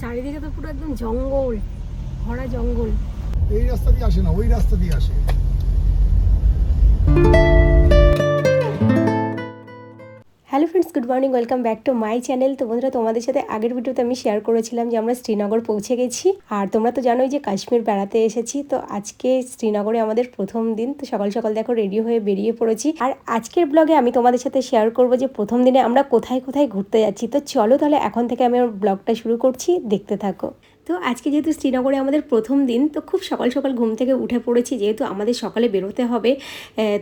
চারিদিকে তো পুরো একদম জঙ্গল, ভরা জঙ্গল। এই রাস্তা দিয়ে আসে না, ওই রাস্তা দিয়ে আসে। Hello friends, good morning, welcome back to my channel. তো বন্ধুরা, তোমাদের সাথে আগের ভিডিওতে আমি শেয়ার করেছিলাম যে আমরা শ্রীনগর পৌঁছে গেছি। আর তোমরা তো জানোই যে কাশ্মীর বেড়াতে এসেছি। তো আজকে শ্রীনগরে আমাদের প্রথম দিন। তো সকাল সকাল দেখো রেডি হয়ে বেরিয়ে পড়েছি। আর আজকের ব্লগে আমি তোমাদের সাথে শেয়ার করব যে প্রথম দিনে আমরা কোথায় কোথায় ঘুরতে যাচ্ছি। তো চলো তাহলে এখন থেকে আমি আমার ব্লগটা শুরু করছি, দেখতে থাকো। তো আজকে যেহেতু শ্রীনগরে আমাদের প্রথম দিন, তো খুব সকাল সকাল ঘুম থেকে উঠে পড়েছি, যেহেতু আমাদের সকালে বেরোতে হবে।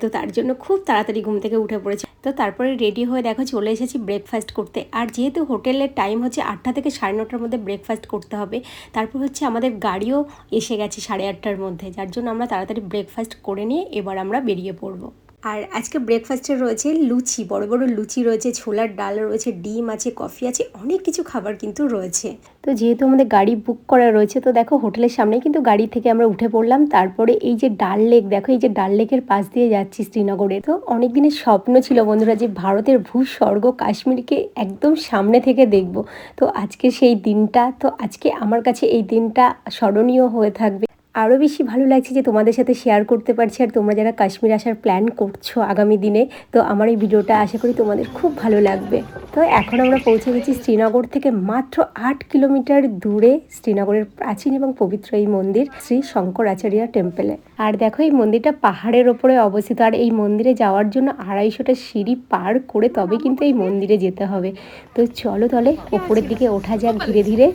তো তার জন্য খুব তাড়াতাড়ি ঘুম থেকে উঠে পড়েছি। তো তারপরে রেডি হয়ে দেখো চলে এসেছি ব্রেকফাস্ট করতে। আর যেহেতু হোটেলের টাইম হচ্ছে 8টা থেকে 9:30-র মধ্যে ব্রেকফাস্ট করতে হবে, তারপর হচ্ছে আমাদের গাড়িও এসে গেছে 8:30-টার মধ্যে, যার জন্য আমরা তাড়াতাড়ি ব্রেকফাস্ট করে নিয়ে এবার আমরা বেরিয়ে পড়বো। আর আজকে ব্রেকফাস্টে রয়েছে লুচি, বড় বড় লুচি রয়েছে, ছোলার ডাল রয়েছে, ডিম আছে, কফি আছে, অনেক কিছু খাবার কিন্তু রয়েছে। তো যেহেতু আমাদের গাড়ি বুক করা রয়েছে, তো দেখো হোটেলের সামনেই কিন্তু গাড়ি থেকে আমরা উঠে পড়লাম। তারপরে এই যে ডাল লেক, দেখো এই যে ডাল লেকের পাশ দিয়ে যাচ্ছি শ্রীনগরে। তো অনেক দিনের স্বপ্ন ছিল বন্ধুরা যে ভারতের ভূস্বর্গ কাশ্মীরকে একদম সামনে থেকে দেখব। তো আজকে সেই দিনটা, তো আজকে আমার কাছে এই দিনটা স্মরণীয় হয়ে থাকবে। আরও বেশি ভালো লাগছে যে তোমাদের সাথে শেয়ার করতে পারছি। আর তোমরা যারা কাশ্মীর আসার প্ল্যান করছো আগামী দিনে, তো আমার এই ভিডিওটা আশা করি তোমাদের খুব ভালো লাগবে। তো এখন আমরা পৌঁছে গেছি শ্রীনগর থেকে মাত্র 8 কিলোমিটার দূরে শ্রীনগরের প্রাচীন এবং পবিত্র এই মন্দির শ্রী শঙ্করাচার্য টেম্পলে। আর দেখো এই মন্দিরটা পাহাড়ের ওপরে অবস্থিত। আর এই মন্দিরে যাওয়ার জন্য 250টা সিঁড়ি পার করে তবে কিন্তু এই মন্দিরে যেতে হবে। তো চলো তাহলে ওপরের দিকে ওঠা যাক ধীরে ধীরে।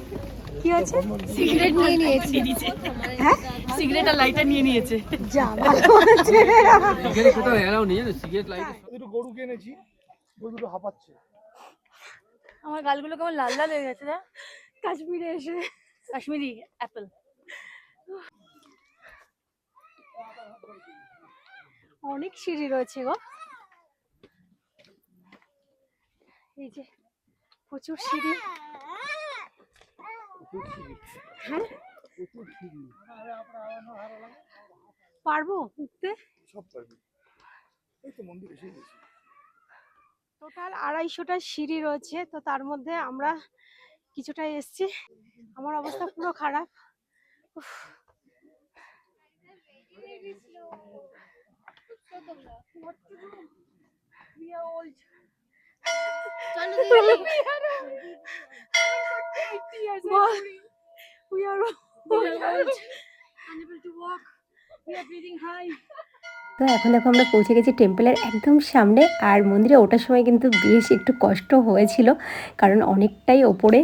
কি আছে? সিগারেট নিয়ে নিয়েছে। হ্যাঁ, সিগারেট আর লাইটার নিয়ে নিয়েছে। যা ভালো আছে। সিগারেট কোথাও এলাও নেই, সিগারেট লাইট। দুটো গরু কিনেছি, ওই দুটো হাঁপাচ্ছে। আমার গালগুলো কেমন লাল লাল হয়ে গেছে না? কাশ্মীরে এসে কাশ্মীরি অ্যাপেল। অনেক সিঁড়ি রয়েছে গো, এই যে প্রচুর সিঁড়ি। হ্যাঁ, পারবো উঠতে? সব পারবি, এই তো মন্দির এসে গেছি। টোটাল 250টা সিঁড়ি রয়েছে। তো তার মধ্যে আমরা কিছুটা এসছি। আমার অবস্থা পুরো খারাপ। উফ। We are old. Unable to walk. We are breathing high. তো এখন দেখো আমরা পৌঁছে গেছি টেম্পলের একদম সামনে। আর মন্দিরে ওঠার সময় কিন্তু বেশ একটু কষ্ট হয়েছিল, কারণ অনেকটাই ওপরে,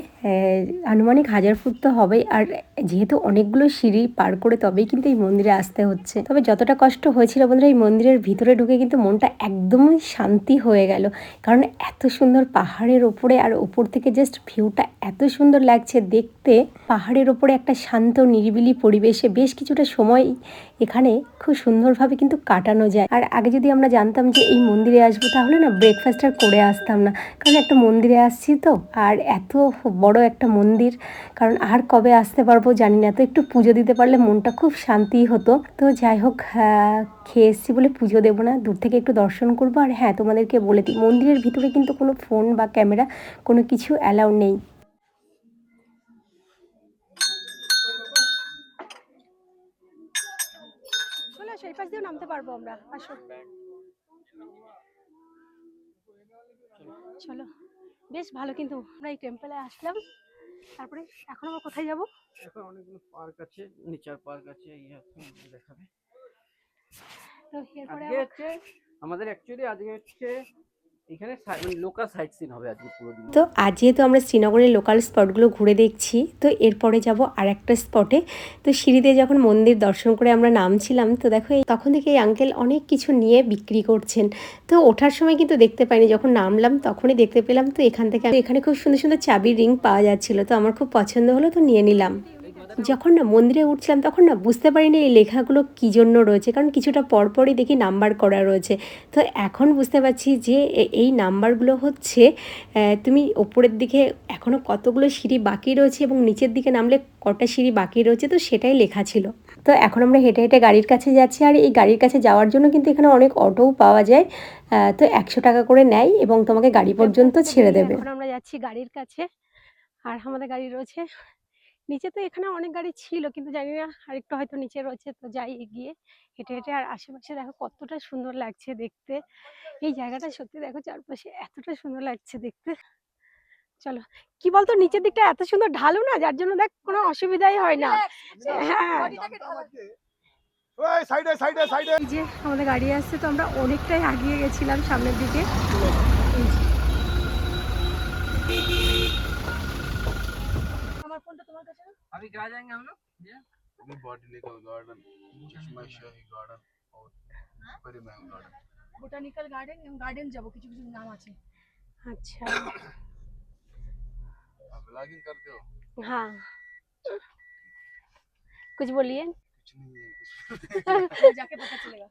আনুমানিক 1000 ফুট তো হবেই। আর যেহেতু অনেকগুলো সিঁড়ি পার করে তবেই কিন্তু এই মন্দিরে আসতে হচ্ছে। তবে যতটা কষ্ট হয়েছিল বন্ধুরা, এই মন্দিরের ভিতরে ঢুকে কিন্তু মনটা একদমই শান্তি হয়ে গেল। কারণ এত সুন্দর পাহাড়ের ওপরে, আর ওপর থেকে জাস্ট ভিউটা এত সুন্দর লাগছে দেখতে। পাহাড়ের ওপরে একটা শান্ত নিরিবিলি পরিবেশে বেশ কিছুটা সময় এখানে খুব সুন্দরভাবে কিন্তু কাটানো যায়। আর আগে যদি আমরা জানতাম যে এই মন্দিরে আসবো, তাহলে না ব্রেকফাস্ট আর করে আসতাম না, কারণ একটা মন্দিরে আসছি তো, আর এত বড় একটা মন্দির, কারণ আর কবে আসতে পারবো জানি না। তো একটু পুজো দিতে পারলে মনটা খুব শান্তি হতো। তো যাই হোক, খেয়ে এসছি বলে পুজো দেবো না, দূর থেকে একটু দর্শন করবো। আর হ্যাঁ, তোমাদেরকে বলে দিই, মন্দিরের ভিতরে কিন্তু কোনো ফোন বা ক্যামেরা কোনো কিছু অ্যালাউ নেই। সেই পাশ দিয়েও নামতে পারবো আমরা, আসো চলো। বেশ ভালো, কিন্তু আমরা এই টেম্পলে আসলাম। তারপরে এখন আমরা কোথায় যাব? এখন অনেকগুলো পার্ক আছে, নেচার পার্ক আছে, দেখাবে। তো এরপরে আজকে হচ্ছে আমাদের অ্যাকচুয়ালি আজকে হচ্ছে এখানে লোকাল সাইট সিন হবে আজকে পুরো দিন। তো আজ যেহেতু আমরা শ্রীনগরের লোকাল স্পটগুলো ঘুরে দেখছি, তো এরপরে যাব আর একটা স্পটে। তো সিঁড়িতে যখন মন্দির দর্শন করে আমরা নামছিলাম, তো দেখো তখন থেকে এই আঙ্কেল অনেক কিছু নিয়ে বিক্রি করছেন। তো ওঠার সময় কিন্তু দেখতে পাইনি, যখন নামলাম তখনই দেখতে পেলাম। তো এখানে খুব সুন্দর সুন্দর চাবির রিং পাওয়া যাচ্ছিল, তো আমার খুব পছন্দ হলো, তো নিয়ে নিলাম। যখন না মন্দিরে উঠছিলাম তখন না বুঝতে পারিনি এই লেখাগুলো কী জন্য রয়েছে, কারণ কিছুটা পরপরই দেখি নাম্বার করা রয়েছে। তো এখন বুঝতে পারছি যে এই নাম্বারগুলো হচ্ছে, তুমি ওপরের দিকে এখনও কতগুলো সিঁড়ি বাকি রয়েছে এবং নিচের দিকে নামলে কটা সিঁড়ি বাকি রয়েছে, তো সেটাই লেখা ছিল। তো এখন আমরা হেঁটে হেঁটে গাড়ির কাছে যাচ্ছি। আর এই গাড়ির কাছে যাওয়ার জন্য কিন্তু এখানে অনেক অটোও পাওয়া যায়। তো 100 টাকা করে নেয় এবং তোমাকে গাড়ি পর্যন্ত ছেড়ে দেবে। এখন আমরা যাচ্ছি গাড়ির কাছে, আর আমাদের গাড়ি রয়েছে নিচে তো এখানে অনেক গাড়ি ছিল, কিন্তু জানি না আরেকটু হয়তো নিচে রয়েছে, তো যাই এগিয়ে হেঁটে হেঁটে। আর আশেপাশে দেখো কতটা সুন্দর লাগছে দেখতে। এই জায়গাটা সত্যি দেখো চারপাশে এতটা সুন্দর লাগছে দেখতে। চলো, কি বলতো নিচের দিকটা এত সুন্দর ঢালু না, যার জন্য দেখ কোনো অসুবিধাই হয় না। হ্যাঁ, ওই সাইডে সাইডে সাইডে। এই যে আমাদের গাড়ি আসছে, তো আমরা অনেকটাই আগিয়ে গেছিলাম সামনের দিকে। আমার ফোনটা তোমার কাছে না? अभी कहाँ जाएंगे हम लोग? अभी बॉटनिकल गार्डन, चश्मा शाही गार्डन और परिमल गार्डन। বোটানিক্যাল গার্ডেন যাব, কিছু কিছু নাম আছে। আচ্ছা, आप ब्लॉगिंग करते हो? हाँ, कुछ बोलिए। कुछ नहीं है, वो जाके पता चलेगा।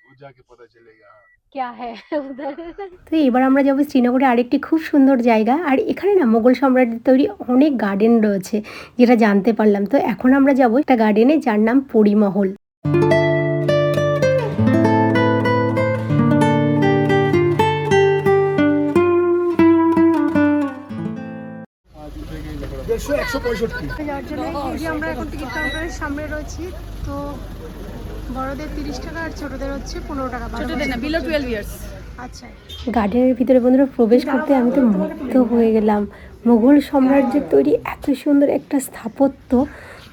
वो जाके पता चलेगा। क्या है उधर। তো এবার আমরা যাবো শ্রীনগরে আরেকটি খুব সুন্দর জায়গা। আর এখানে না মোগল সম্রাটদের তৈরি অনেক গার্ডেন রয়েছে, যেটা জানতে পারলাম। তো এখন আমরা যাবো একটা গার্ডেনে, যার নাম পরিমহল। দেড়শো 165। যাওয়ার জন্য এই যে আমরা এখন টিকিট কাউন্টারের সামনে রয়েছি। তো বড়দের 30 টাকা আর ছোটদের হচ্ছে 15 টাকা। ছোটদের না, বিলো 12 ইয়ার্স। আচ্ছা, গার্ডেনের ভিতরে বন্ধুরা প্রবেশ করতে আমি তো মুগ্ধ হয়ে গেলাম। মুঘল সাম্রাজ্যের তৈরি এত সুন্দর একটা স্থাপত্য,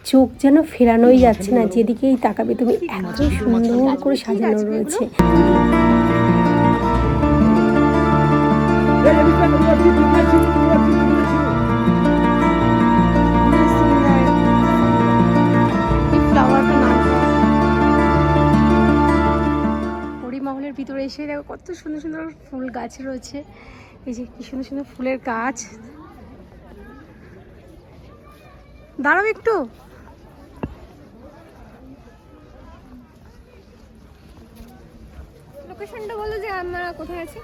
চোখ যেন ফেরানোই যাচ্ছে না, যেদিকেই তাকাবে তুমি এত সুন্দর করে সাজানো রয়েছে। পরিমহলের ভিতরে এসে দেখো কত সুন্দর সুন্দর ফুল গাছ রয়েছে। এই যে কি সুন্দর সুন্দর ফুলের গাছ। দাঁড়াও একটু। লোকেশনটা বলো যে আমরা কোথায় আছি।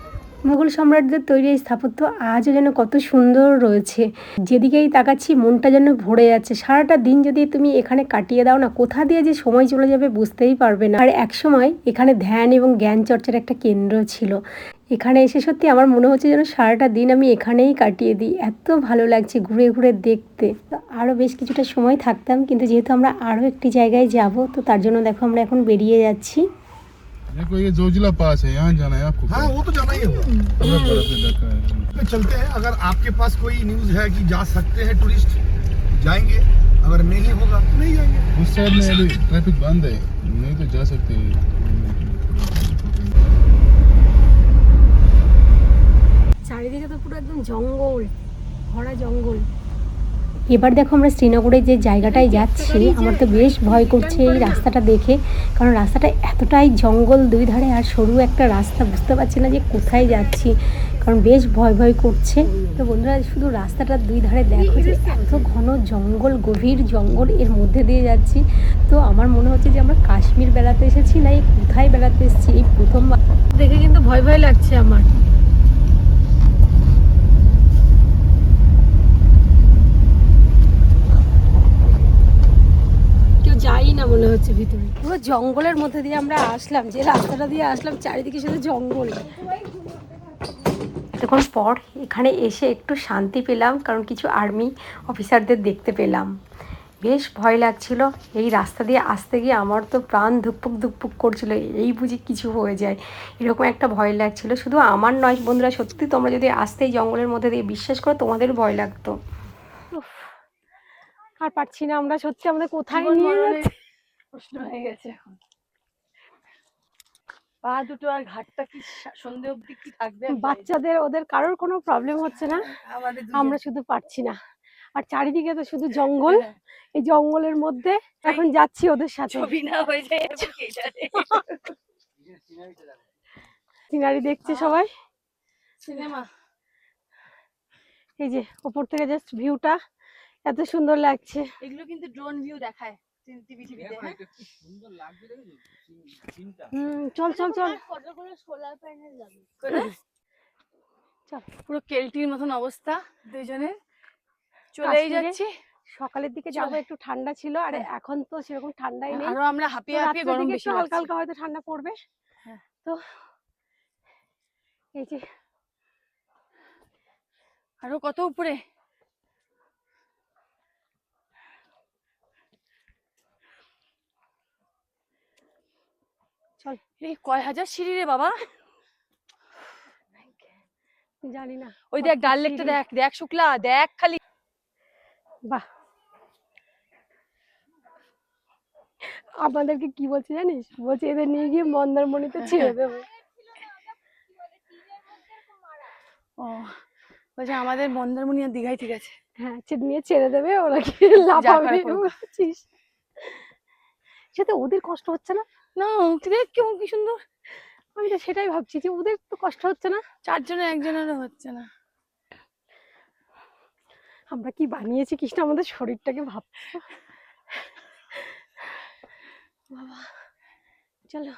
মুঘল সম্রাটদের তৈরি এই স্থাপত্য আজও যেন কত সুন্দর রয়েছে, যেদিকেই তাকাচ্ছি মনটা যেন ভরে যাচ্ছে। সারাটা দিন যদি তুমি এখানে কাটিয়ে দাও না, কোথা দিয়ে যে সময় চলে যাবে বুঝতেই পারবে না। আর একসময় এখানে ধ্যান এবং জ্ঞান চর্চার একটা কেন্দ্র ছিল। এখানে এসে সত্যি আমার মনে হচ্ছে যেন সারাটা দিন আমি এখানেই কাটিয়ে দিই, এত ভালো লাগছে ঘুরে ঘুরে দেখতে। আরও বেশ কিছুটা সময় থাকতাম, কিন্তু যেহেতু আমরা আরও একটি জায়গায় যাব, তো তার জন্য দেখো আমরা এখন বেরিয়ে যাচ্ছি। देखो ये जोजिला पास है, यहाँ जाना है आपको। हाँ वो तो जाना ही होगा। पूरा बर्फ में ढका है। चलते हैं, अगर आपके पास कोई न्यूज़ है कि जा सकते हैं टूरिस्ट, जाएंगे। अगर नहीं होगा तो नहीं जाएंगे। उस साइड में अभी ट्रैफिक बंद है, नहीं तो जा सकते हैं। চারিদিকে তো পুরো একদম জঙ্গল, ভরা জঙ্গল। এবার দেখো আমরা শ্রীনগরে যে জায়গাটায় যাচ্ছি, আমার তো বেশ ভয় করছে এই রাস্তাটা দেখে, কারণ রাস্তাটা এতটাই জঙ্গল দুই ধারে, আর সরু একটা রাস্তা, বুঝতে পারছি না যে কোথায় যাচ্ছি, কারণ বেশ ভয় ভয় করছে। তো বন্ধুরা শুধু রাস্তাটার দুই ধারে দেখো যে এত ঘন জঙ্গল, গভীর জঙ্গল, এর মধ্যে দিয়ে যাচ্ছি। তো আমার মনে হচ্ছে যে আমরা কাশ্মীর বেড়াতে এসেছি না এই কোথায় বেড়াতে এসেছি, এই প্রথমবার দেখে কিন্তু ভয় ভয় লাগছে আমার। যাই না মনে হচ্ছে ভিতরে, পুরো জঙ্গলের মধ্যে দিয়ে আমরা আসলাম। যে রাস্তাটা দিয়ে আসলাম চারিদিকে শুধু জঙ্গল। এতক্ষণ পর এখানে এসে একটু শান্তি পেলাম, কারণ কিছু আর্মি অফিসারদের দেখতে পেলাম। বেশ ভয় লাগছিল এই রাস্তা দিয়ে আসতে গিয়ে, আমার তো প্রাণ ধুকপুক ধুকপুক করছিল, এই বুঝি কিছু হয়ে যায় এরকম একটা ভয় লাগছিল। শুধু আমার নয় বন্ধুরা, সত্যি তোমরা যদি আসতে এই জঙ্গলের মধ্যে দিয়ে, বিশ্বাস করো তোমাদেরও ভয় লাগতো। আর পারছি না আমরা, সত্যি আমাদের কোথায় নিয়ে যাচ্ছে প্রশ্ন হয়ে গেছে এখন। পা দুটো আর ঘাটটা কি সন্ধে অবধি কি থাকবে? বাচ্চাদের ওদের কারোর কোনো প্রবলেম হচ্ছে না, আমাদের আমরা শুধু পারছি না। আর চারিদিকে তো শুধু জঙ্গল, এই জঙ্গলের মধ্যে এখন যাচ্ছি ওদের সাথে। ছবি না হয়ে যায় সিনারি দেখছে সবাই, সিনেমা। এই যে ওপর থেকে জাস্ট ভিউটা এত সুন্দর লাগছে। এগুলো কিন্তু ড্রোন ভিউ দেখায় টিভিতে। সুন্দর লাগছে দেখেছো সিনটা। চল চল চল, কতগুলো সোলার প্যানেল যাবে চল। পুরো কেলটির মতন অবস্থা দুইজনের, চলেই যাচ্ছি। সকালের দিকে যাবো, একটু ঠান্ডা ছিল, আর এখন তো সেরকম ঠান্ডাই নেই। আরো আমরা হাঁপিয়ে হাঁপিয়ে গরম বেশি হালকা হালকা হয়তো ঠান্ডা পড়বে। তো এই যে আরো কত উপরে, চল। এই কয় হাজার সিঁড়ি রে বাবা। জানি না। ওই দেখ ডাল লেকটা দেখ, দেখ শুক্লা, দেখ খালি। বাহ, আমাদেরকে কি বলছে জানিস? বলছে এদের নিয়ে গিয়ে মন্দারমণিতে ছেড়ে দেবো। ও বলছে আমাদের মন্দারমণি আর দীঘায় ঠিক আছে। হ্যাঁ, নিয়ে ছেড়ে দেবে, ওরা কি লাফাবে। বুঝছিস? সেটা ওদের কষ্ট হচ্ছে না? না দেখ কেমন কি সুন্দর। আমি তো সেটাই ভাবছি যে ওদের তো কষ্ট হচ্ছে না। 4 জনের একজনেরও হচ্ছে না। আমরা কি বানিয়েছি কৃষ্ণ আমাদের শরীরটাকে, ভাব। বাবা চলো।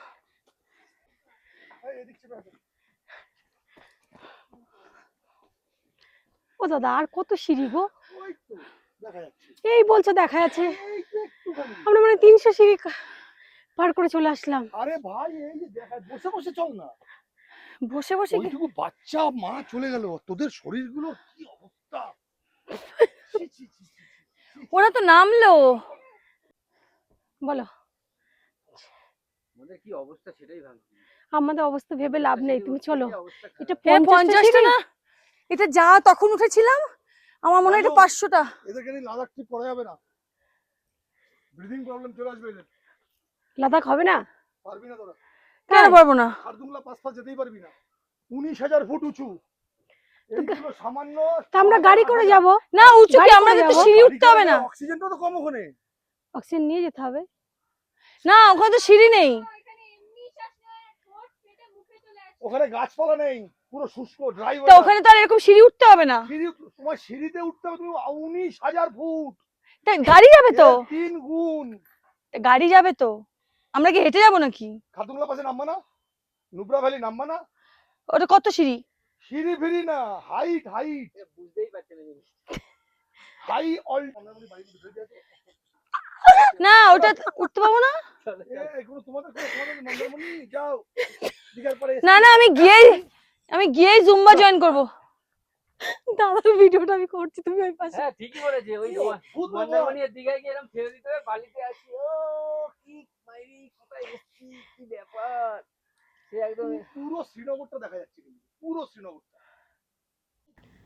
ও দাদা, আর কত সিঁড়ি গো? এই বলছো দেখা যাচ্ছে, আমরা মানে 300 সিঁড়ি পার করে চলে আসলাম। আরে ভাই এই যে দেখা, বসে বসে চল না। বসে বসে ওইটুকু বাচ্চা মা চলে গেল, তোদের শরীরগুলোর কি অবস্থা। ওরা তো নামলো। বলো আমাদের কি অবস্থা সেটাই ভাবছি। আমাদের অবস্থা ভেবে লাভ নেই, তুমি চলো। এটা 50টা না, এটা যা তখন উঠেছিলাম আমার মনে হয় এটা 500টা। এদেরকে নিয়ে লাদাখ ট্রিপ করা যাবে না, ব্রিদিং প্রবলেম চলে আসবে এদের। লাদাখ হবে না? পারবি না তোরা? কেন পারবো না? খারদুংলা পাস যেতেই পারবি না, 19,000 ফুট উঁচু। এইগুলো সামান্য। তা আমরা গাড়ি করে যাব না, উঁচু কি, আমরা তো সিঁড়ি উঠতে হবে না। অক্সিজেনটা তো কম ওখানে। অক্সিজেন নিয়ে যেতে হবে না, ওখানে তো সিঁড়ি নেই। ওখানে গাছপালা নেই, পুরো শুষ্ক ড্রাই। তো ওখানে তো আর এরকম সিঁড়ি উঠতে হবে না। তোমার সিঁড়িতে উঠতে হবে, তুমি 19,000 ফুট। তা গাড়ি যাবে তো? 3 গুণ গাড়ি যাবে তো, আমরা কি হেঁটে যাবো নাকি? খারদুংলা পাসে নামবা না, নুব্রা ভ্যালি নামবা না। ওটা কত সিঁড়ি? সিঁড়ি ফিরি না, হাইট বুঝতেই পারছেন না জিনিস। High all. না ওটা উঠতে পাবো না। যাও দিঘার পরে। না না, আমি গিয়েই জুম্বা জয়েন করবো। দাদার ভিডিওটা আমি করছি, তুমি ওই পাশে। হ্যাঁ ঠিকই বলেছে, ওই মন্দারমণি আর দীঘায় গিয়ে এরকম ছেড়ে দিতে হবে, বালিতে আসি ও কি মাইরি কোথায় এসেছি, কি ব্যাপার। সে একদম পুরো শ্রীনগরটা দেখা যাচ্ছে, পুরো শ্রীনগরটা।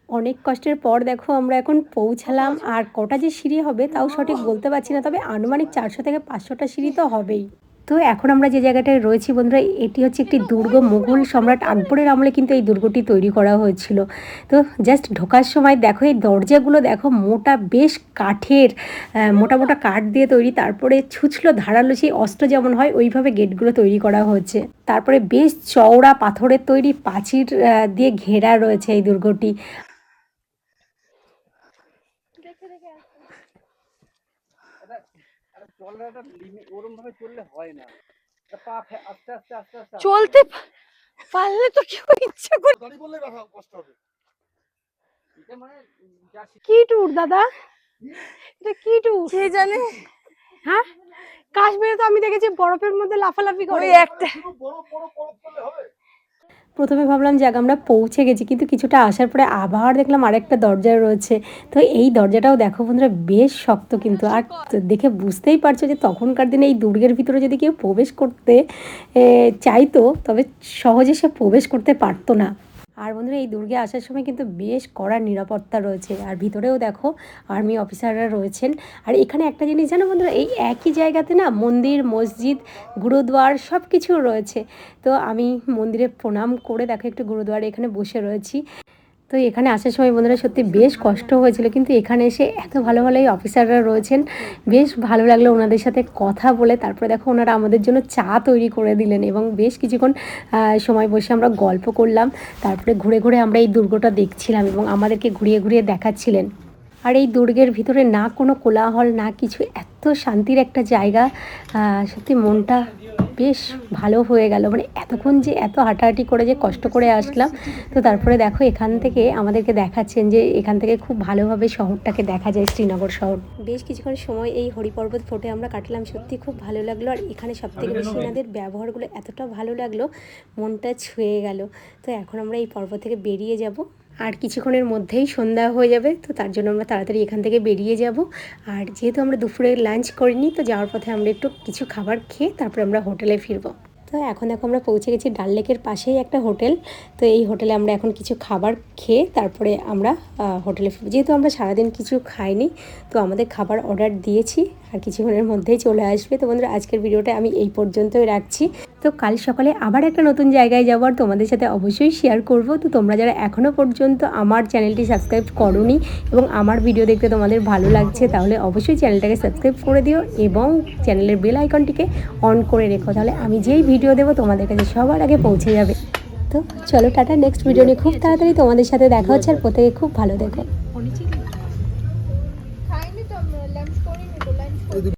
অনেক কষ্টের পর দেখো আমরা এখন পৌঁছালাম। আর কটা যে সিঁড়ি হবে তাও সঠিক বলতে পারছি না, তবে আনুমানিক 400 থেকে 500টা সিঁড়ি তো হবেই। তো এখন আমরা যে জায়গাটায় রয়েছি বন্ধুরা, এটি হচ্ছে একটি দুর্গ। মুঘল সম্রাট আকবরের আমলে কিন্তু এই দুর্গটি তৈরি করা হয়েছিল। তো জাস্ট ঢোকার সময় দেখো এই দরজাগুলো দেখো, মোটা বেশ কাঠের, মোটা মোটা কাঠ দিয়ে তৈরি। তারপরে ছুঁচলো ধারালো সেই অস্ত্র যেমন হয় ওইভাবে গেটগুলো তৈরি করা হয়েছে। তারপরে বেশ চওড়া পাথরের তৈরি প্রাচীর দিয়ে ঘেরা রয়েছে এই দুর্গটি। ওরম ভাবে চললে হয় না, আস্তে আস্তে আস্তে আস্তে চলতে পারলে তো কেউ ইচ্ছা করে। গাড়ি বললে কষ্ট হবে। এটা মানে কি ট্যুর দাদা, এটা কি ট্যুর কে জানে। হ্যাঁ, কাশ্মীরে তো আমি দেখেছি বরফের মধ্যে লাফালাফি করে। ওই একটা বরফ করলে হবে। প্রথমে ভাবলাম যে আমরা পৌঁছে গেছি, কিন্তু কিছুটা আসার পরে আবার দেখলাম আরেকটা দরজা রয়েছে। তো এই দরজাটাও দেখো বন্ধুরা বেশ শক্ত কিন্তু। আর দেখে বুঝতেই পারছো যে তখনকার দিনে এই দুর্গের ভিতরে যদি কেউ প্রবেশ করতে চাইতো তবে সহজে সে প্রবেশ করতে পারতো না। আর বন্ধুরা এই দুর্গে আসার সময় কিন্তু বেশ কড়া নিরাপত্তা রয়েছে। আর ভিতরেও দেখো আর্মি অফিসাররা রয়েছেন। আর এখানে একটা জিনিস জানো বন্ধুরা, এই একই জায়গাতে না মন্দির, মসজিদ, গুরুদুয়ার সব কিছু রয়েছে। তো আমি মন্দিরে প্রণাম করে দেখো একটু গুরুদুয়ারে এখানে বসে রয়েছি। তো এখানে আসার সময় বন্ধুরা সত্যি বেশ কষ্ট হয়েছিল, কিন্তু এখানে এসে এত ভালো ভালো এই অফিসাররা রয়েছেন, বেশ ভালো লাগলো ওনাদের সাথে কথা বলে। তারপরে দেখো ওনারা আমাদের জন্য চা তৈরি করে দিলেন এবং বেশ কিছুক্ষণ সময় বসে আমরা গল্প করলাম। তারপরে ঘুরে ঘুরে আমরা এই দুর্গটা দেখছিলাম এবং আমাদেরকে ঘুরিয়ে ঘুরিয়ে দেখাচ্ছিলেন। আর এই দুর্গের ভিতরে না কোনো কোলাহল না কিছু, এত শান্তির একটা জায়গা, সত্যি মনটা বেশ ভালো হয়ে গেল। মানে এতক্ষণ যে এত হাঁটাহাঁটি করে যে কষ্ট করে আসলাম। তো তারপরে দেখো এখান থেকে আমাদেরকে দেখাচ্ছেন যে এখান থেকে খুব ভালোভাবে শহরটাকে দেখা যায়, শ্রীনগর শহর। বেশ কিছুক্ষণ সময় এই হরিপর্বত ফোর্টে আমরা কাটলাম, সত্যি খুব ভালো লাগলো। আর এখানে সবথেকে বেশি এনাদের ব্যবহারগুলো এতটা ভালো লাগলো, মনটা ছুঁয়ে গেল। তো এখন আমরা এই পর্বত থেকে বেরিয়ে যাব, আর কিছুক্ষণের মধ্যেই সন্ধ্যা হয়ে যাবে। তো তার জন্য আমরা তাড়াতাড়ি এখান থেকে বেরিয়ে যাব। আর যেহেতু আমরা দুপুরে লাঞ্চ করিনি, তো যাওয়ার পথে আমরা একটু কিছু খাবার খেয়ে তারপরে আমরা হোটেলে ফিরবো। তো তো এখন দেখো আমরা পৌঁছে গেছি ডাল লেকের পাশেই একটা হোটেল। তো এই হোটেলে আমরা এখন কিছু খাবার খেয়ে তারপরে আমরা হোটেলে ফিরব। যেহেতু আমরা সারাদিন কিছু খাইনি, তো আমাদের খাবার অর্ডার দিয়েছি আর কিছুক্ষণের মধ্যেই চলে আসবে। তো বন্ধুরা আজকের ভিডিওটা আমি এই পর্যন্তই রাখছি। তো কাল সকালে আবার একটা নতুন জায়গায় যাবো আর তোমাদের সাথে অবশ্যই শেয়ার করব। তো তোমরা যারা এখনও পর্যন্ত আমার চ্যানেলটি সাবস্ক্রাইব করোনি এবং আমার ভিডিও দেখতে তোমাদের ভালো লাগছে, তাহলে অবশ্যই চ্যানেলটাকে সাবস্ক্রাইব করে দিও এবং চ্যানেলের বেল আইকনটিকে অন করে রেখো, তাহলে আমি যেই ভিডিও দেবো তোমাদের কাছে সবার আগে পৌঁছে যাবে। তো চলো টাটা, নেক্সট ভিডিও নিয়ে খুব তাড়াতাড়ি তোমাদের সাথে দেখা হচ্ছে। আর প্রত্যেকে খুব ভালো দেখো।